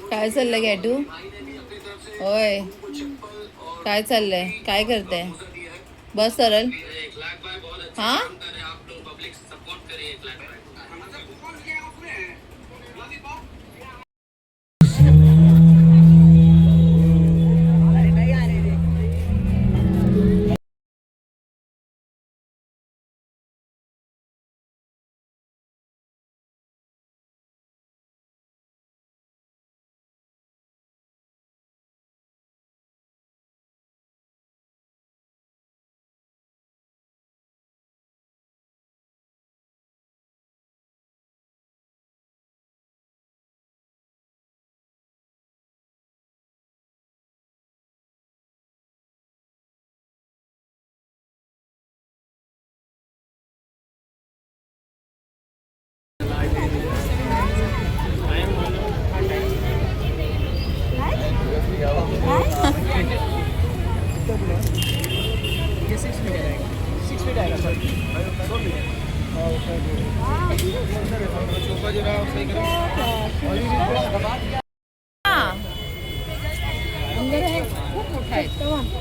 काय चाललंय गॅटू? होय, काय चाललंय? काय करते? बस सरळ. हा,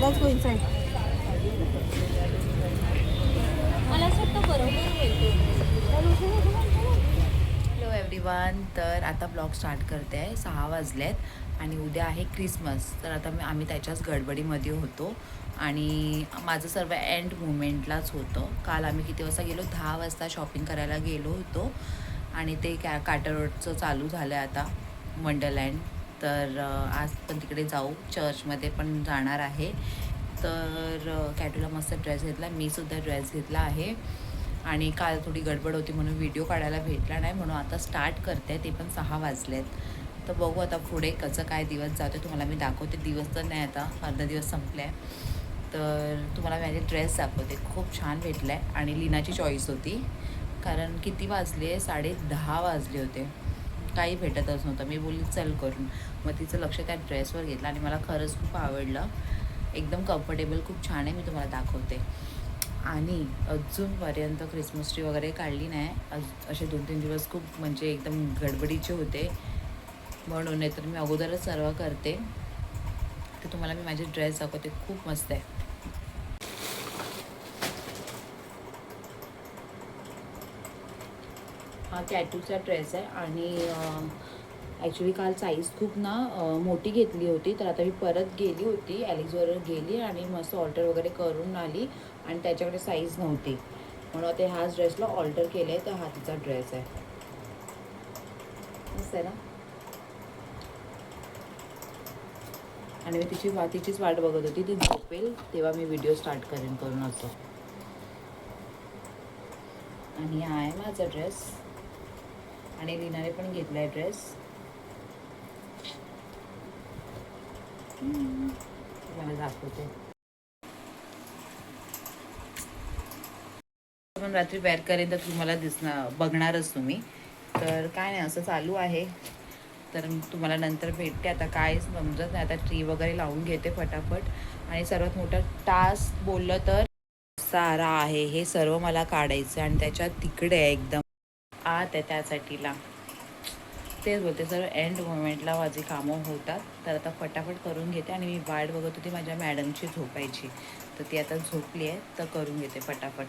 Let's go inside. मला असं वाटतं बरोबर बोलतो. Hello everyone. तर आता ब्लॉग स्टार्ट करते आहे. 6 वाजलेत आणि उद्या आहे क्रिसमस. तर आता आम्ही त्याच्याच गडबडीमध्ये होतो आणि माझं सर्व एंड मुमेंटलाच होतं. काल आम्ही किती वाजता गेलो? 10 वाजता शॉपिंग करायला गेलो होतो आणि ते कार्टर रोडचं चालू झालं आहे आता वंडरलँड. तर आज पण तिकडे जाऊ, चर्चमध्ये पण जाणार आहे. तर कॅटूला मस्त ड्रेस घेतला, मीसुद्धा ड्रेस घेतला आहे आणि काल थोडी गडबड होती म्हणून व्हिडिओ काढायला भेटला नाही, म्हणून आता स्टार्ट करते. ते पण 6 वाजलेत. तर बघू आता पुढे कसं काय दिवस जातो, तुम्हाला मी दाखवते. दिवस तर नाही, आता अर्धा दिवस संपला आहे. तर तुम्हाला माझे ड्रेस दाखवते. खूप छान भेटला आहे आणि लीनाची चॉईस होती, कारण किती वाजले? 10:30 वाजले होते. काही भेटतच नव्हतं. मी बोलली चल करून, मग तिचं लक्ष त्या ड्रेसवर घेतलं आणि मला खरंच खूप आवडलं. एकदम कम्फर्टेबल, खूप छान आहे. मी तुम्हाला दाखवते. आणि अजूनपर्यंत क्रिसमस ट्री वगैरे काढली नाही. असे 2-3 दिवस खूप म्हणजे एकदम गडबडीचे होते, म्हणून नाही तर मी अगोदरच सर्व करते. तर तुम्हाला मी माझे ड्रेस दाखवते, खूप मस्त आहे. हा कॅटूचा ड्रेस आहे आणि ॲक्च्युली काल साईज खूप मोठी घेतली होती. तर आता मी परत गेली होती, ॲलेक्सवर गेली आणि मस्त ऑल्टर वगैरे करून आली आणि त्याच्याकडे साईज नव्हती, म्हणून आता ह्याच ड्रेसला ऑल्टर केलं आहे. तर हा तिचा ड्रेस आहे, मस्त आहे ना. आणि मी तिचीच वाट बघत होती, ती झोपेल तेव्हा मी व्हिडिओ स्टार्ट करून असं. आणि हा आहे माझा ड्रेस आणि लीनाने पण घेतला आहे ड्रेस. मला दाखवते. पण रात्री वेअर करेन तर तुम्हाला बघणारच तुम्ही. तर काय नाही, असं चालू आहे. तर तुम्हाला नंतर भेटते. आता काय समजत नाही, आता ट्री वगैरे लावून घेते फटाफट. आणि सर्वात मोठा टास्क बोललं तर सारा आहे, हे सर्व मला काढायचं आणि त्याच्यात तिकडे आहे एकदम आत आहे, त्यासाठीला तेच बोलते. सर्व एंड मोमेंटला माझी कामं होतात. तर आता फटाफट करून घेते आणि मी वाट बघत होती माझ्या मॅडमची झोपायची, तर ती आता झोपली आहे. तर करून घेते फटाफट.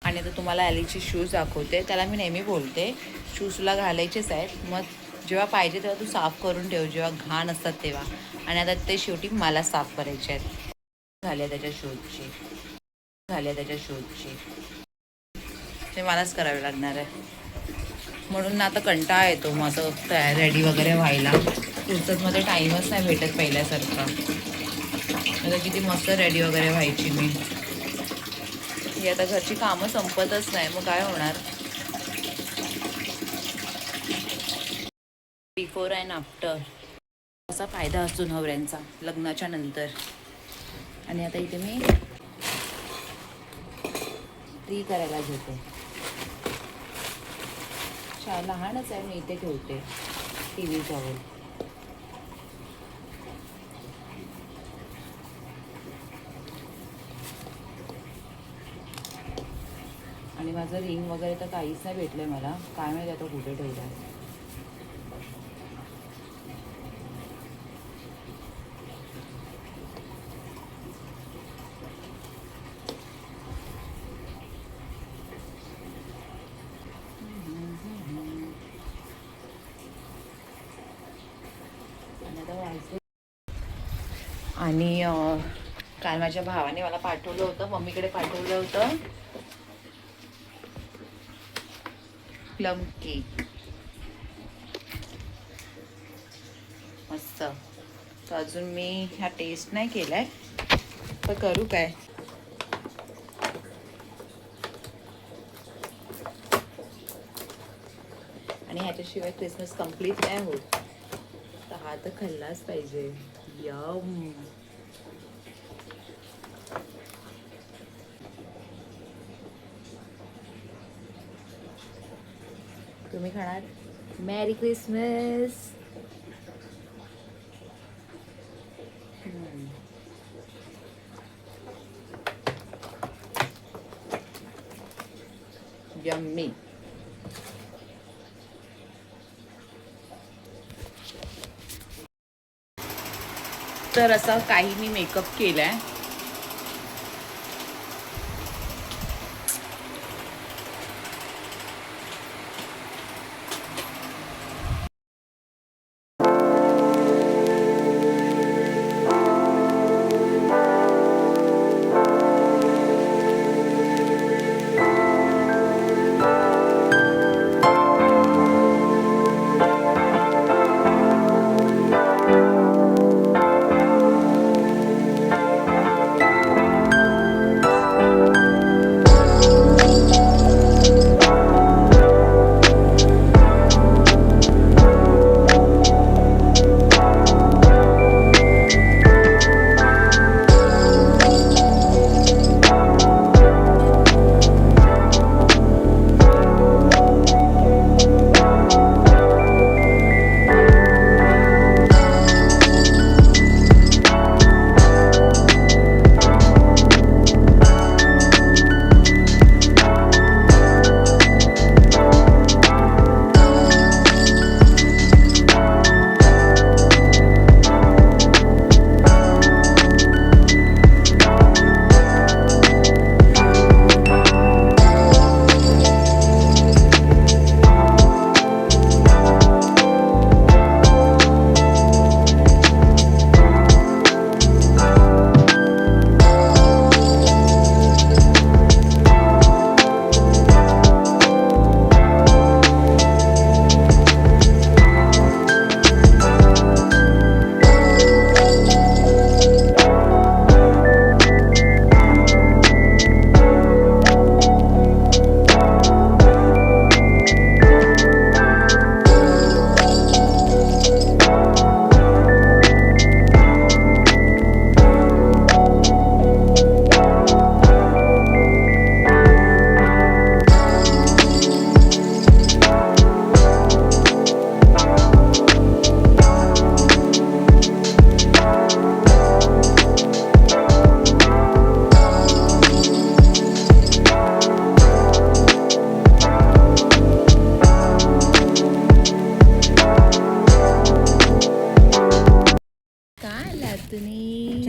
आणि आता तुम्हाला ॲलेक्सचे शूज दाखवते. त्याला मी नेहमी बोलते शूज तुला घालायचेच आहेत, मग जेव्हा पाहिजे तेव्हा तू साफ करून ठेव, जेव्हा घाण असतात तेव्हा. आणि आता ते शेवटी मला साफ करायचे आहेत. झाले त्याच्या शूजची ते मलाच करावे लागणार आहे, म्हणून आता कंटाळा येतो मग असं रेडी वगैरे व्हायला. फुर्सतमध्ये टाईमच नाही भेटत पहिल्यासारखा. आता किती मस्त रेडी वगैरे व्हायची मी. ही आता घरची कामं संपतच नाही, मग काय होणार. बिफोर अँड आफ्टर असा फायदा असतो नवऱ्यांचा लग्नाच्या नंतर. आणि आता इथे मी ट्री करायला घेते. लहानच आहे, मी इथे ठेवते टी व्ही जवळ. आणि माझं रिंग वगैरे तर काहीच नाही भेटलंय मला, काय माहिती आता कुठे ठेवलं आहे. आणि काल माझ्या भावाने मला पाठवलं होतं, मम्मीकडे पाठवलं होतं प्लम केक, मस्त. तर अजून मी ह्या टेस्ट नाही केलाय, तर करू काय. आणि ह्याच्याशिवाय क्रिसमस कम्प्लीट नाही होत, तर हा तर खाल्लाच पाहिजे. यम. तुम्ही खाणार? मॅरी क्रिसमस. यम्मी. तर असा काही मी मेकअप केलाय.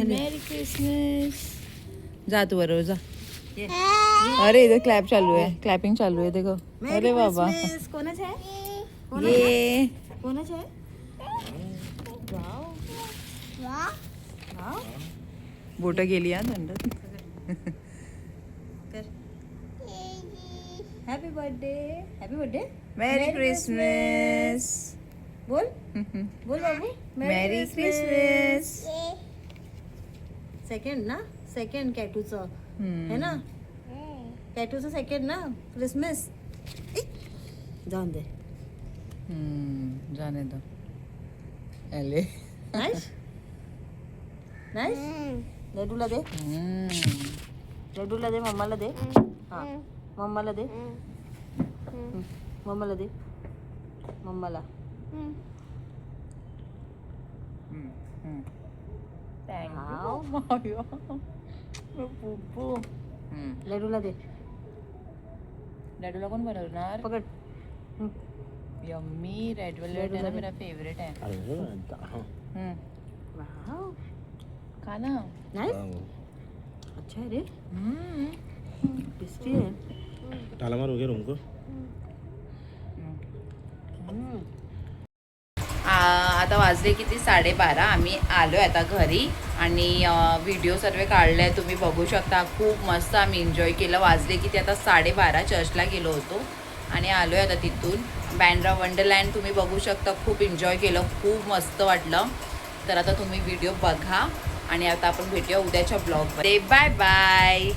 मेरी क्रिसमस. जा तू बरोबर जा. अरे इधर क्लॅप चालू आहे, क्लॅपिंग चालू आहे देखो. अरे बाबा कोणाच आहे? ये कोणाच आहे? बोट गेली हा दंडात. Happy birthday. Happy birthday. Merry Christmas. बोल बोल बाबू. Merry Christmas. सेकंड ना, सेकंड कॅटूचं है ना, कॅटूचं सेकंड ना क्रिसमस. जाऊन दे. जाने दो. एले नाईस नाईस. लड्डूला दे, लड्डूला दे, मम्माला दे. हां मम्माला दे, मम्माला दे, मम्माला. लड्डूला दे. डॅडूला कोण बनवणार? पकड. यम्मी रेड वेलवेट है ना, मेरा फेवरेट है. वाव. खा ना. नाइस. अच्छा है रे. टेस्टी है. ताला मार हो गया रूम को. आता वाजले किती 12:30. आम्ही आलो आहे आता घरी आणि व्हिडिओ सर्व काढले आहे, तुम्ही बघू शकता. खूप मस्त आम्ही एन्जॉय केलं. वाजले किती आता 12:30. चर्चला गेलो होतो आणि आलो आहे आता तिथून. बँड्रा वंडरलँड तुम्ही बघू शकता. खूप एन्जॉय केलं, खूप मस्त वाटलं. तर आता तुम्ही व्हिडिओ बघा आणि आता आपण भेटूया उद्याच्या ब्लॉगमध्ये. Bye bye.